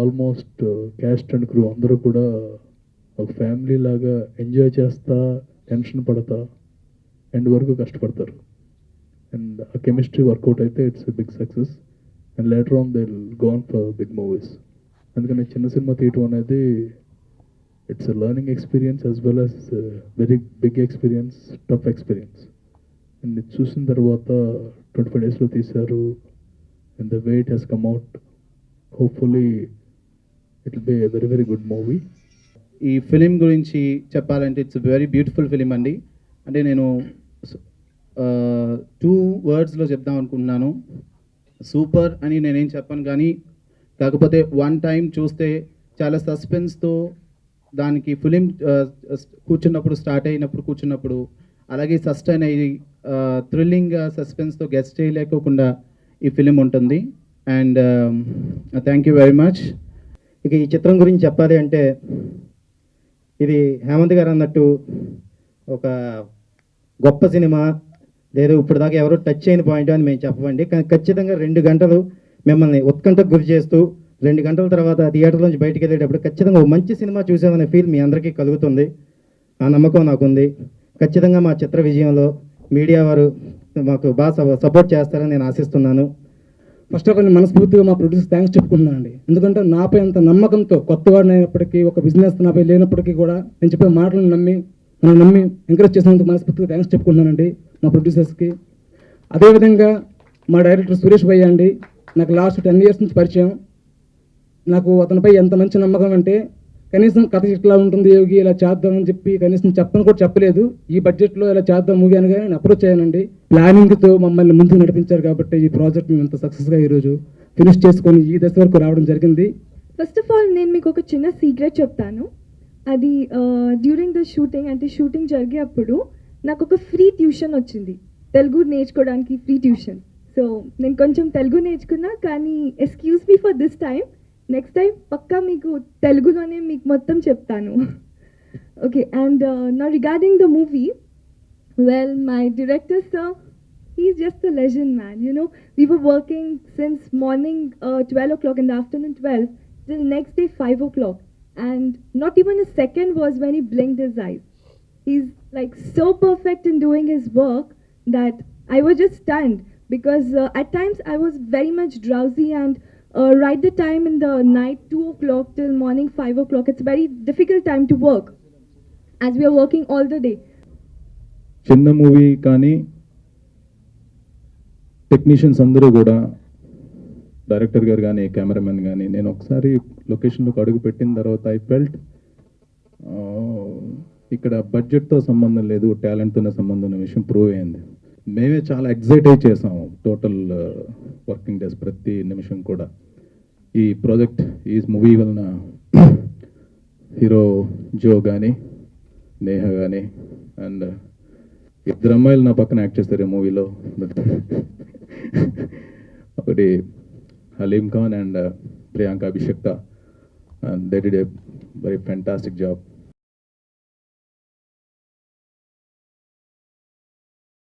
Almost caste and crew అందరూ కూడా ఒక ఫ్యామిలీ లాగా ఎంజాయ్ చేస్తా, టెన్షన్ పడతా, ఎండ్ వరకు కష్టపడతారు. అండ్ ఆ కెమిస్ట్రీ వర్కౌట్ అయితే it's a big success. And later on they will go on for big movies. అందుకని చిన్న సినిమా తీయటం అనేది it's a learning experience as well as very big experience, tough experience. And ఇది చూసిన తర్వాత 25 డేస్లో తీశారు. And the way it has come out, hopefully it will be a very very good movie. ఈ ఫిలిం గురించి చెప్పాలంటే ఇట్స్ వెరీ బ్యూటిఫుల్ ఫిలిం అండి. అంటే నేను 2 wordsలో చెప్దాం అనుకుంటున్నాను. సూపర్ అని నేనేం చెప్పను, కానీ కాకపోతే వన్ టైం చూస్తే చాలా సస్పెన్స్తో దానికి ఫిలిం స్టార్ట్ అయినప్పుడు కూర్చున్నప్పుడు అలాగే సస్టైన్ అయ్యి థ్రిల్లింగ్గా సస్పెన్స్తో గెస్ట్ చేయలేకోకుండా ఈ ఫిలిం ఉంటుంది. And thank you very much. ఇక ఈ చిత్రం గురించి చెప్పాలి అంటే ఇది హేమంత్ గారు అన్నట్టు ఒక గొప్ప సినిమా లేదు, ఇప్పుడు దాకా ఎవరు టచ్ చేయని పాయింట్ అని మేము చెప్పమండి. కానీ ఖచ్చితంగా 2 గంటలు మిమ్మల్ని ఉత్కంఠకు గురి చేస్తూ 2 గంటల తర్వాత థియేటర్ నుంచి బయటికి వెళ్ళేటప్పుడు ఖచ్చితంగా ఒక మంచి సినిమా చూసామనే ఫీల్ మీ అందరికీ కలుగుతుంది. ఆ నమ్మకం నాకుంది. ఖచ్చితంగా మా చిత్ర విజయంలో మీడియా వారు మాకు బాగా సపోర్ట్ చేస్తారని నేను ఆశిస్తున్నాను. ఫస్ట్ ఆఫ్ ఆల్ మనస్ఫూర్తిగా మా ప్రొడ్యూసర్ థ్యాంక్స్ చెప్పుకుంటున్నాను అండి. ఎందుకంటే నాపై అంత నమ్మకంతో, కొత్తవాడిని అయినప్పటికీ, ఒక బిజినెస్ నాపై లేనప్పటికీ కూడా నేను చెప్పే మాటలను నమ్మి ఎంకరేజ్ చేసినందుకు మనస్ఫూర్తిగా థ్యాంక్స్ చెప్పుకుంటున్నానండి మా ప్రొడ్యూసర్స్కి. అదేవిధంగా మా డైరెక్టర్ సురేష్ భయ్య అండి, నాకు లాస్ట్ 10 years నుంచి పరిచయం. నాకు అతనిపై ఎంత మంచి నమ్మకం అంటే కనీసం కథ ఇట్లా ఉంటుంది యోగి, ఇలా చేద్దామని చెప్పి కనీసం చెప్పని కూడా చెప్పలేదు. ఈ బడ్జెట్లో ఇలా చేద్దాం మూవీ అని కానీ నేను అప్రోచ్ అయ్యానండి. ప్లానింగ్తో మమ్మల్ని ముందుకు నడిపించారు కాబట్టి ఈ ప్రాజెక్ట్ మేము ఇంత సక్సెస్గా ఈరోజు ఫినిష్ చేసుకొని ఈ దశ వరకు రావడం జరిగింది. ఫస్ట్ ఆఫ్ ఆల్ నేను మీకు ఒక చిన్న సీక్రెట్ చెప్తాను. అది డ్యూరింగ్ ద షూటింగ్, అంటే షూటింగ్ జరిగేటప్పుడు నాకు ఒక ఫ్రీ ట్యూషన్ వచ్చింది, తెలుగు నేర్చుకోవడానికి ఫ్రీ ట్యూషన్. సో నేను కొంచెం తెలుగు నేర్చుకున్నా, కానీ excuse me for this time. Next time పక్కా మీకు తెలుగులోనే మీకు మొత్తం చెప్తాను. Okay, and now regarding the movie, well my director sir, he's just a legend, man. You know, we were working since morning 12 o'clock in the afternoon 12 till next day 5 o'clock, and not even a second was when he blinked his eyes. He's like so perfect in doing his work that I was just stunned, because at times I was very much drowsy, and right the time in the night 2 o'clock till morning 5 o'clock, it's very difficult time to work as we are working all the day. చిన్న movie కానీ technicians అందరూ కూడా, director గారు కానీ cameraman కానీ, నేను ఒకసారి లొకేషన్లోకి అడుగు పెట్టిన తర్వాత ఐ ఫెల్ట్ ఇక్కడ బడ్జెట్తో సంబంధం లేదు, టాలెంట్తోనే సంబంధం ఉన్న విషయం ప్రూవ్ అయింది. మేమే చాలా ఎగ్జైట్ అయి చేసాము టోటల్ వర్కింగ్ డేస్ ప్రతి నిమిషం కూడా. ఈ ప్రాజెక్ట్, ఈ మూవీ వలన హీరో జో కానీ, నేహ కానీ, అండ్ 2 అమ్మాయిలు నా పక్కన యాక్ట్ చేస్తారు ఈ మూవీలో. ఒకటి హలీం ఖాన్ అండ్ ప్రియాంక అభిషేక్త, and they did a very fantastic job.